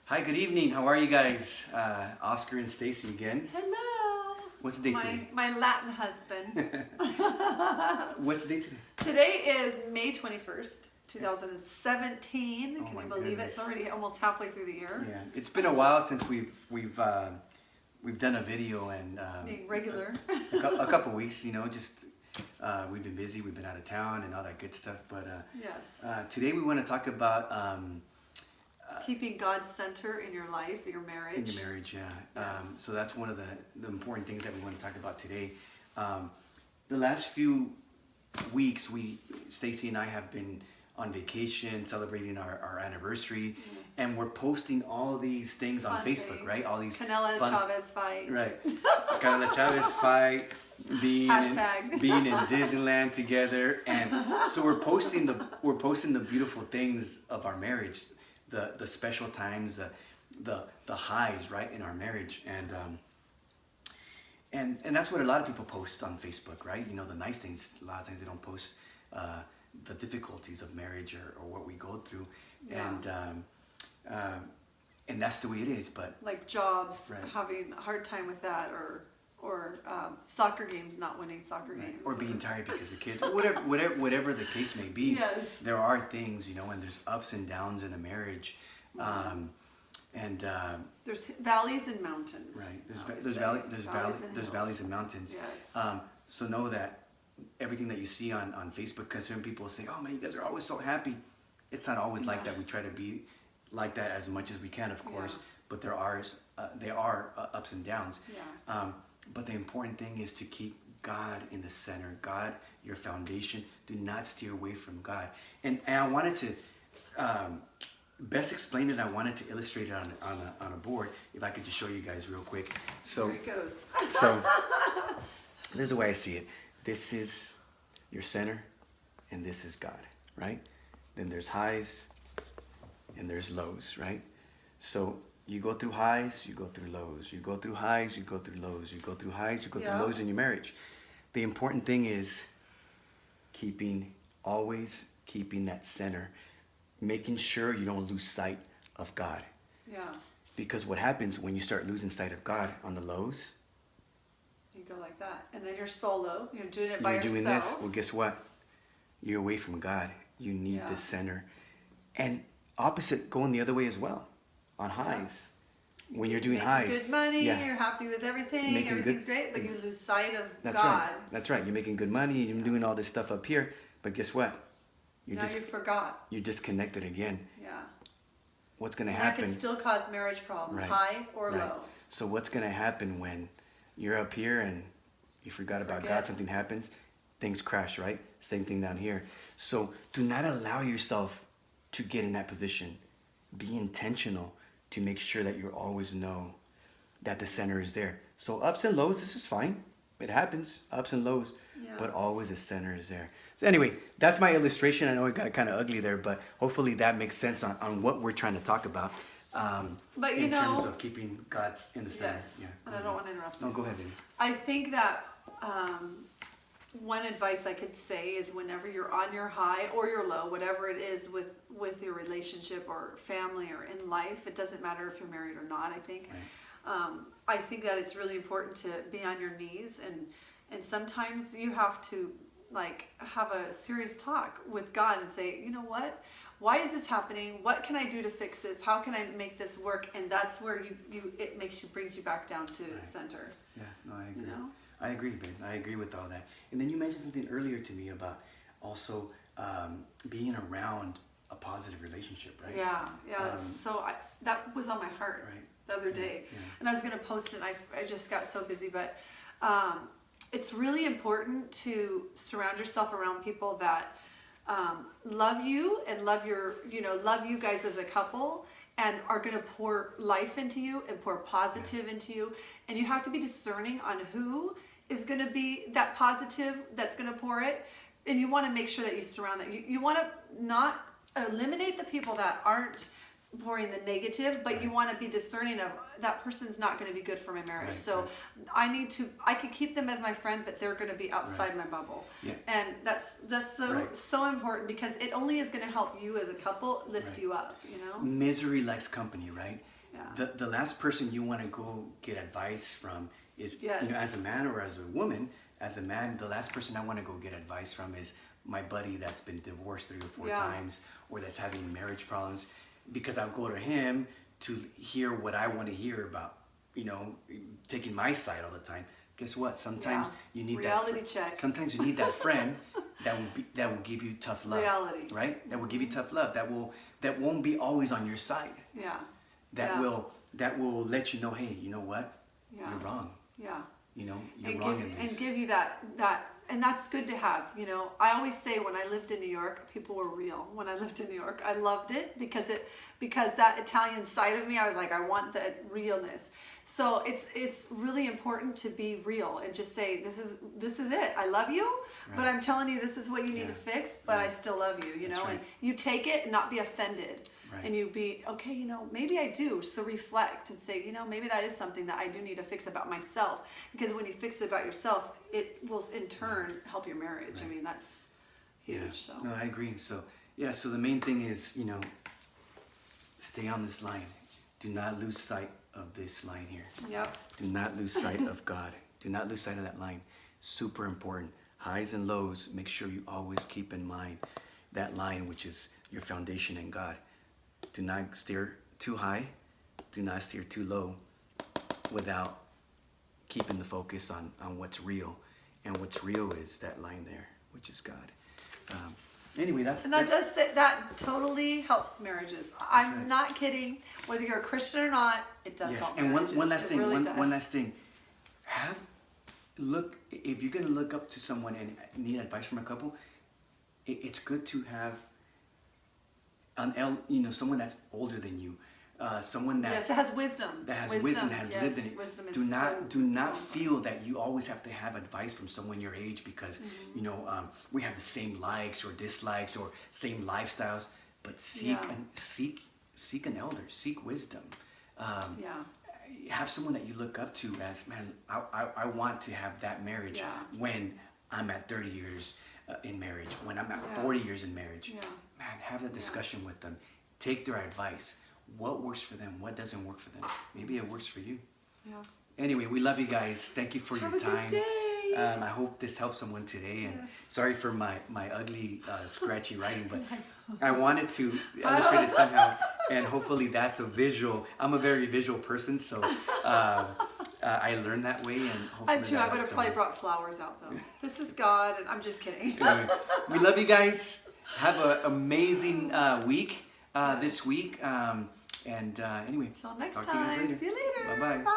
Hi, good evening. How are you guys? Oscar and Stacy again. Hello. What's the date today? My Latin husband. What's the date today? Today is May 21st, 2017. Oh Can my you believe it? goodness. It's already almost halfway through the year. Yeah, it's been a while since we've done a video and Being regular. a couple weeks. Just we've been busy. We've been out of town and all that good stuff. But Yes. today we want to talk about Keeping God's center in your life, your marriage. in your marriage. Yeah. Yes. So that's one of the important things that we want to talk about today. The last few weeks, Stacy and I have been on vacation celebrating our anniversary, and we're posting all these things on Fun Facebook, things. right? All these Canelo fun- Chavez fight. Right. Canelo Chavez fight, being Hashtag. in Disneyland together, and so we're posting the beautiful things of our marriage, the special times, the highs, right, in our marriage, and that's what a lot of people post on Facebook, right? The nice things. A lot of times they don't post the difficulties of marriage or what we go through, Yeah. and that's the way it is. But Like jobs, Right. having a hard time with that, or soccer games, not winning soccer games. or being tired because of kids, whatever the case may be. Yes. There are things, and there's ups and downs in a marriage, and There's valleys and mountains. right. I would There's say. there's valleys and mountains. Yes. So know that everything that you see on Facebook, because certain people say, "Oh man, you guys are always so happy." It's not always like that. We try to be like that as much as we can, of course. Yeah. But there are ups and downs. Yeah. But the important thing is to keep God in the center. God, your foundation. Do not steer away from God. And I wanted to best explain it. I wanted to illustrate it on a board. If I could just show you guys real quick. So, There it goes. so this is the way I see it. This is your center, and this is God, right? Then there's highs, and there's lows, right? So you go through highs, you go through lows. You go through highs, you go through lows. You go through highs, you go through Yeah. lows in your marriage. The important thing is always keeping that center, making sure you don't lose sight of God. Yeah. Because what happens when you start losing sight of God on the lows, You go like that, and then you're solo. You're doing it by you're doing this, yourself. well, guess what? You're away from God. You need Yeah. the center. And opposite, going the other way as well, on highs. When you're doing Making highs. good money. Yeah. You're happy with everything. Making good- Everything's great, but you lose sight of That's God. right. That's right. You're making good money. You're doing all this stuff up here. But guess what? Now you forgot. You're disconnected again. Yeah. What's going to And that happen? can still cause marriage problems, Right. high or Right. low. So what's going to happen when you're up here and you forgot about God, Forget. something happens, things crash, right? Same thing down here. So do not allow yourself to get in that position. Be intentional to make sure that you always know that the center is there. So ups and lows, this is fine. It happens, ups and lows, Yeah. but always the center is there. So anyway, that's my illustration. I know it got kind of ugly there, but hopefully that makes sense on what we're trying to talk about. But in terms of keeping God's in the center. Yes. Yeah. And I don't want to interrupt No, you. go ahead, baby. I think that one advice I could say is whenever you're on your high or your low, whatever it is with your relationship or family or in life, it doesn't matter if you're married or not, I think. I think that it's really important to be on your knees, and sometimes you have to have a serious talk with God and say, you know what? Why is this happening? What can I do to fix this? How can I make this work? And that's where brings you back down to center. Yeah, no, I agree. You know? I agree, babe. I agree with all that. And then you mentioned something earlier to me about also being around a positive relationship, right? Yeah. That was on my heart Right. the other day, Yeah. and I was gonna post it. And I just got so busy, but it's really important to surround yourself around people that love you and love you guys as a couple, and are going to pour life into you and pour positive into you. And you have to be discerning on who is going to be that positive that's going to pour it. And you want to make sure that you surround that. You want to not eliminate the people that aren't pouring the negative, but you want to be discerning of that person's not going to be good for my marriage. Right, So right. I could keep them as my friend, but they're going to be outside my bubble. Yeah. And that's Right. so important, because it only is going to help you as a couple lift Right. you up, you know? Misery likes company, right? the last person you want to go get advice from is, Yes. as a man or as a woman. As a man, the last person I want to go get advice from is my buddy that's been divorced 3 or 4 Yeah. times, or that's having marriage problems, because I'll go to him to hear what I want to hear about, taking my side all the time. Guess what? Sometimes you need reality check. Sometimes you need that friend that will give you tough love. Reality. Right? That will give you tough love. That won't be always on your side. Yeah. That Yeah. will let you know, hey, you know what? Yeah. You're wrong. Yeah. You're and wrong give, in this. and give you that, and that's good to have. I always say when I lived in New York, people were real. When I lived in New York, I loved it because that Italian side of me, I was like, I want that realness. So it's really important to be real and just say, this is it. I love you, but I'm telling you, this is what you need to fix. But I still love you. That's right. And you take it and not be offended. Right. And you be, okay, maybe I do. So reflect and say, maybe that is something that I do need to fix about myself. Because when you fix it about yourself, it will in turn help your marriage. Right. I mean, that's huge. Yeah. So. No, I agree. So so the main thing is, stay on this line. Do not lose sight of this line here. Yep. Do not lose sight of God. Do not lose sight of that line. Super important. Highs and lows, make sure you always keep in mind that line, which is your foundation in God. Do not steer too high. Do not steer too low without keeping the focus on what's real. And what's real is that line there, which is God. Anyway, that totally helps marriages. I'm right. not kidding. Whether you're a Christian or not, it does yes. help And marriages. one last thing. Really One last thing. If you're gonna look up to someone and need advice from a couple, it's good to have someone that's older than you, someone that has wisdom. that has wisdom, that has yes, lived in it. Wisdom is Do not so important. feel that you always have to have advice from someone your age because we have the same likes or dislikes or same lifestyles. But seek an elder, seek wisdom. Have someone that you look up to as, man, I want to have that marriage when I'm at 30 years in marriage, when I'm at 40 years in marriage. Man, have that discussion with them. Take their advice. What works for them? What doesn't work for them? Maybe it works for you. Yeah. Anyway, we love you guys. Thank you for your time. Have a good day. I hope this helps someone today. And sorry for my ugly, scratchy writing, but I wanted to illustrate it somehow. And hopefully that's a visual. I'm a very visual person, so I learned that way. And hopefully I too. I would have probably brought flowers out though. This is God, and I'm just kidding. Anyway, we love you guys. Have an amazing week this week. Anyway, Until next talk to you guys time. later. See you later. Bye-bye. Bye.